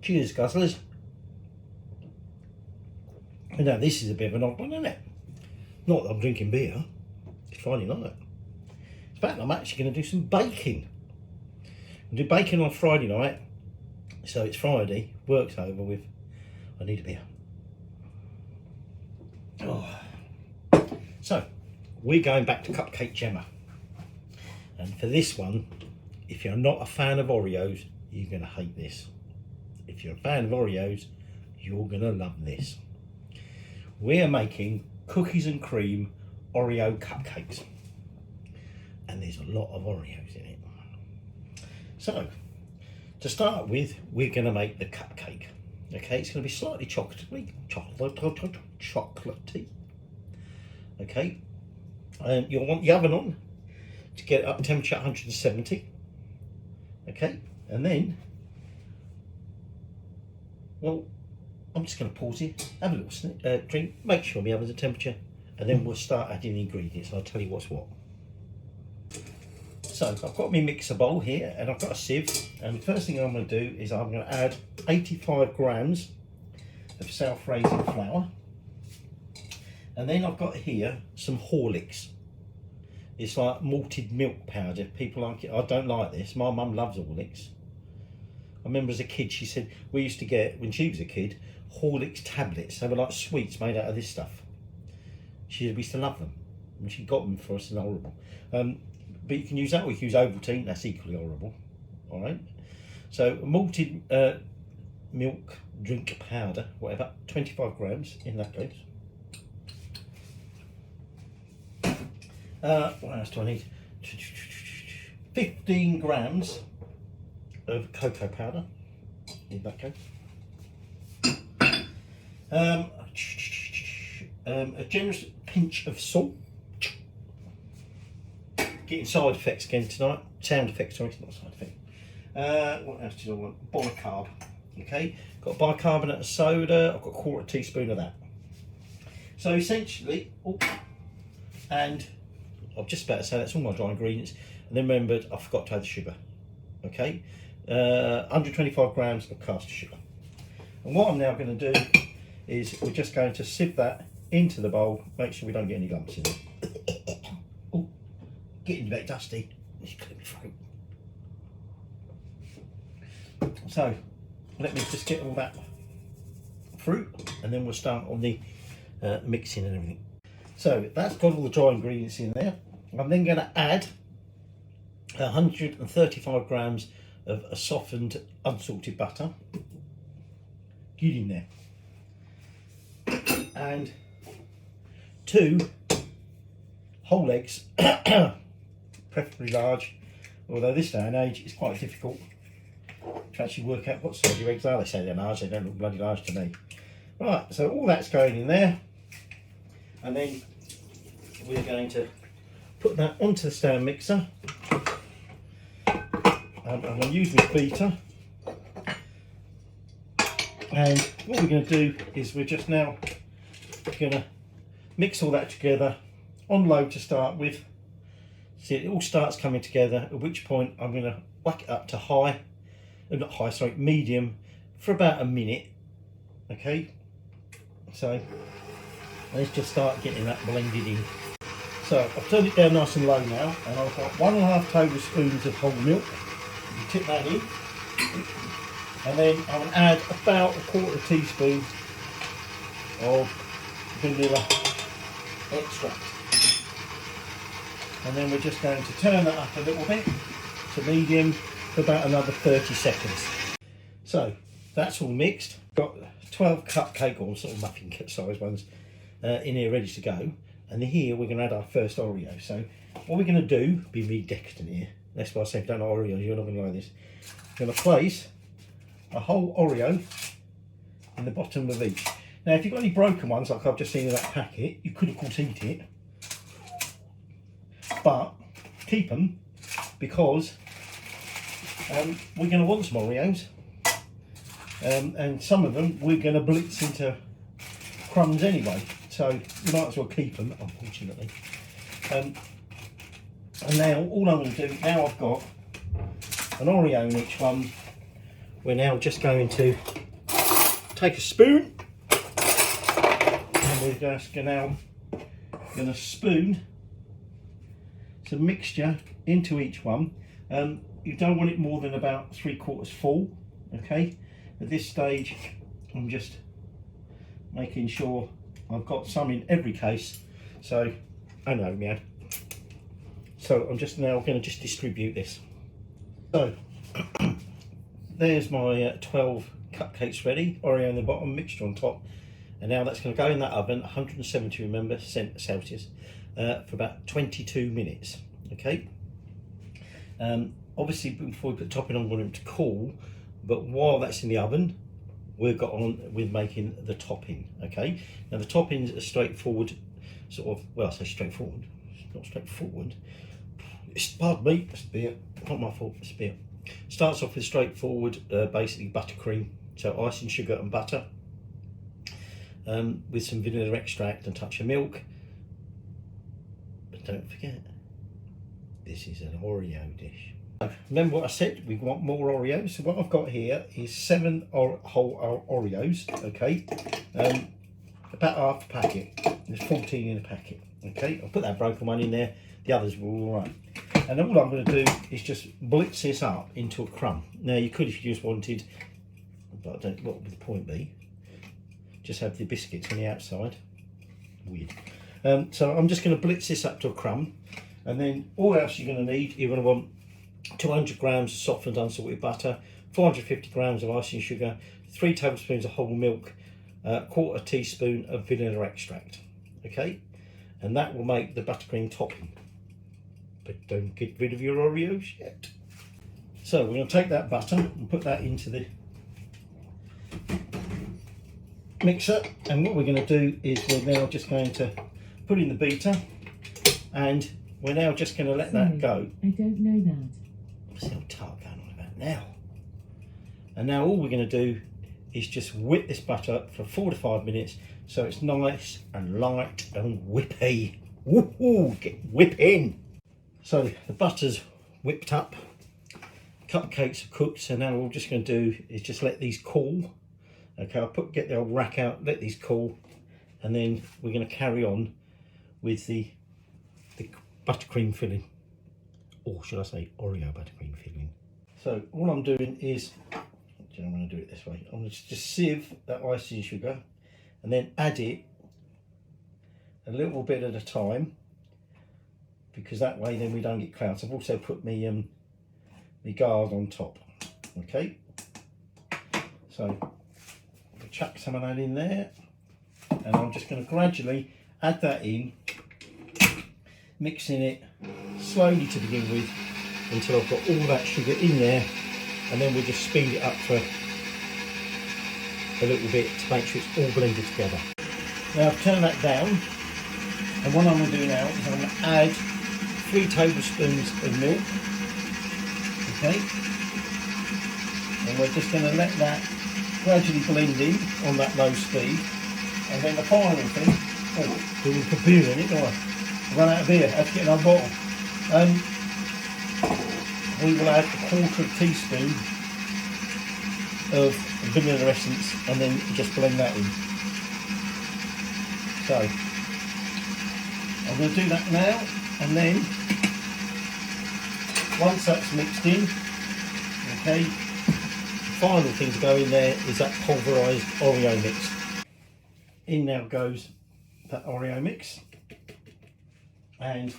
Cheers, Guzzlers. And now this is a bit of an odd one, isn't it? Not that I'm drinking beer. It's Friday night. In fact, I'm actually going to do some baking. I'll do baking on Friday night. So it's Friday, work's over with. I need a beer. Oh. So, we're going back to Cupcake Jemma. And for this one, if you're not a fan of Oreos, you're going to hate this. If you're a fan of Oreos, you're going to love this. We're making cookies and cream Oreo cupcakes. And there's a lot of Oreos in it. So, to start with, we're going to make the cupcake. Okay, it's going to be slightly chocolatey. Okay, and you'll want the oven on to get it up temperature 170. Okay, and then, well, I'm just going to pause here, have a little drink, make sure the oven's at temperature, and then we'll start adding the ingredients. I'll tell you what's what. So I've got my mixer bowl here, and I've got a sieve, and the first thing I'm going to do is I'm going to add 85 grams of self-raising flour, and then I've got here some Horlicks. It's like malted milk powder. People like it. I don't like this. My mum loves Horlicks. I remember as a kid, she said we used to get, when she was a kid, Horlicks tablets. They were like sweets made out of this stuff. She said we used to love them, and she got them for us, and they're horrible. But you can use that, or you can use Ovaltine, that's equally horrible. All right. So malted milk drink powder, whatever, 25 grams in that case. What else do I need? 15 grams of cocoa powder in that case. A generous pinch of salt. Getting side effects again tonight. Sound effects, sorry, not side effect. What else do I want? Bicarb. Okay, got bicarbonate of soda. I've got a quarter teaspoon of that. So essentially, and I'm just about to say that's all my dry ingredients. And then remembered I forgot to add the sugar. Okay, 125 grams of caster sugar. And what I'm now going to do is we're just going to sieve that into the bowl. Make sure we don't get any lumps in it. Getting a bit dusty. It's clear my throat. So let me just get all that through, and then we'll start on the mixing and everything. So that's got all the dry ingredients in there. I'm then going to add 135 grams of a softened unsalted butter. Get in there. And 2 whole eggs. Preferably large, although this day and age it's quite difficult to actually work out what size your eggs are. They say they're large, they don't look bloody large to me. Right, so all that's going in there, and then we're going to put that onto the stand mixer. I'm going to use my beater, and what we're going to do is we're just now going to mix all that together on low to start with. See, it all starts coming together, at which point I'm going to whack it up to high, not high, sorry, medium, for about a minute. Okay, so let's just start getting that blended in. So I've turned it down nice and low now, and I've got 1.5 tablespoons of whole milk. You tip that in, and then I'm going to add about a quarter teaspoon of vanilla extract. And then we're just going to turn that up a little bit to medium for about another 30 seconds. So that's all mixed. Got 12 cupcake or sort of muffin size ones in here ready to go. And here we're going to add our first Oreo. So what we're going to do, be really decadent here. That's why I say if you don't like Oreos, you're not going to like this. We're going to place a whole Oreo in the bottom of each. Now if you've got any broken ones like I've just seen in that packet, you could of course eat it. But keep them because we're going to want some Oreos, and some of them we're going to blitz into crumbs anyway, so you might as well keep them, unfortunately. And now all I'm going to do, now I've got an Oreo in each one, we're now just going to take a spoon and we're just now going to spoon some mixture into each one. You don't want it more than about 3/4 full, okay? At this stage, I'm just making sure I've got some in every case. So, I know, man. So I'm just now going to just distribute this. So, there's my 12 cupcakes ready, Oreo in the bottom, mixture on top. And now that's going to go in that oven, 170, remember, Celsius, for about 22 minutes, okay? Obviously, before we put the topping on, we want it to cool, but while that's in the oven, we've got on with making the topping, okay? Now the toppings are straightforward, sort of, well, I say straightforward, it's not straightforward. Pardon me, it's beer, not my fault, it's beer. Starts off with straightforward, basically buttercream, so icing, sugar and butter, with some vanilla extract and a touch of milk. But don't forget, this is an Oreo dish. Remember what I said, we want more Oreos. So what I've got here is 7 whole Oreos, okay? About half a packet. There's 14 in a packet, okay? I'll put that broken one in there, the others were all right. And all I'm going to do is just blitz this up into a crumb. Now you could, if you just wanted, but I don't, what would the point be? Just have the biscuits on the outside. Weird. So I'm just going to blitz this up to a crumb. And then all else you're going to need, you're going to want 200 grams of softened unsalted butter, 450 grams of icing sugar, 3 tablespoons of whole milk, 1/4 teaspoon of vanilla extract, okay? And that will make the buttercream topping. But don't get rid of your Oreos yet. So we're going to take that butter and put that into the mixer, and what we're going to do is we're now just going to put in the beater, and we're now just going to let that go. I don't know that. What's the old tart going on about now? And now all we're going to do is just whip this butter up for 4 to 5 minutes so it's nice and light and whippy. Woohoo! Get whipping! So the butter's whipped up, cupcakes are cooked, so now what we're just going to do is just let these cool. Okay, I'll get the old rack out, let these cool, and then we're going to carry on with the buttercream filling, or should I say Oreo buttercream filling. So all I'm doing is, I'm going to do it this way, I'm going to just sieve that icing sugar and then add it a little bit at a time, because that way then we don't get clouds. I've also put my guard on top, okay? So I'll chuck some of that in there, and I'm just going to gradually add that in, mixing it slowly to begin with until I've got all that sugar in there, and then we'll just speed it up for a little bit to make sure it's all blended together. Now I've turned that down, and what I'm going to do now is I'm going to add 3 tablespoons of milk, okay, and we're just going to let that gradually blend in on that low speed. And then the final thing, oh, we put beer in it, don't I? Run out of beer, I have to get another bottle. We will add 1/4 teaspoon of vanilla essence and then just blend that in. So I'm going to do that now, and then once that's mixed in, okay, the final thing to go in there is that pulverised Oreo mix. In now goes that Oreo mix, and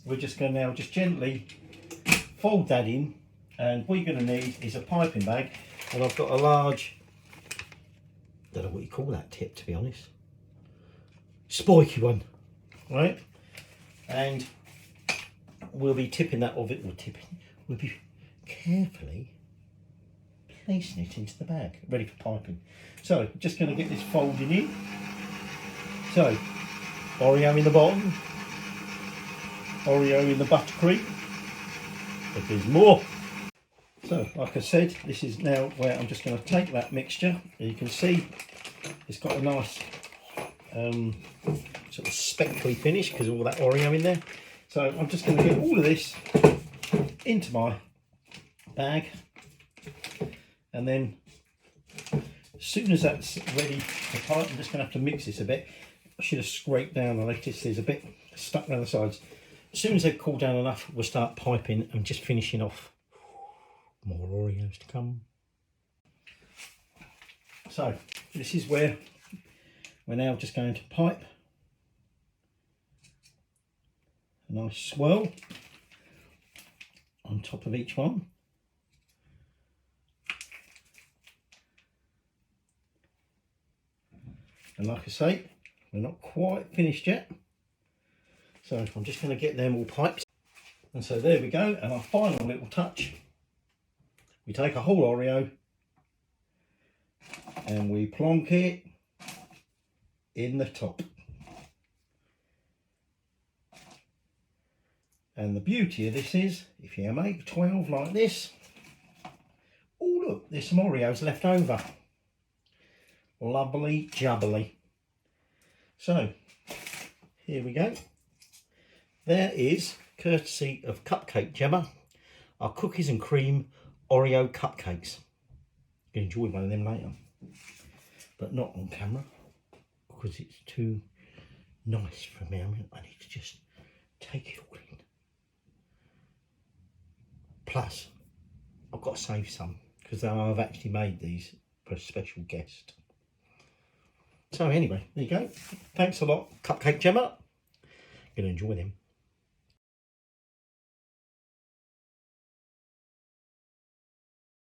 we're just going to now just gently fold that in, and what you're going to need is a piping bag, and I've got a large, don't know what you call that tip, to be honest, spiky one, right? And we'll be tipping that of it, we'll be carefully placing it into the bag, ready for piping. So just going to get this folded in. So Oreo in the bottom, Oreo in the buttercream, but there's more. So like I said, this is now where I'm just going to take that mixture, and you can see it's got a nice sort of speckly finish because of all that Oreo in there. So I'm just going to get all of this into my bag and then soon as that's ready to pipe, I'm just going to have to mix this a bit. I should have scraped down the lettuce, there's a bit stuck around the sides. As soon as they've cooled down enough, we'll start piping and just finishing off. More Oreos to come. So this is where we're now just going to pipe a nice swirl on top of each one. And like I say, we're not quite finished yet. So I'm just going to get them all piped. And so there we go. And our final little touch, we take a whole Oreo and we plonk it in the top. And the beauty of this is, if you make 12 like this, oh look, there's some Oreos left over. Lovely jubbly. So, here we go. There is, courtesy of Cup Cake Jemma, our cookies and cream Oreo cupcakes. You can enjoy one of them later, but not on camera because it's too nice for me. I need to just take it all in. Plus, I've got to save some because I've actually made these for a special guest. So anyway, there you go. Thanks a lot, Cupcake Jemma. You're going to enjoy them.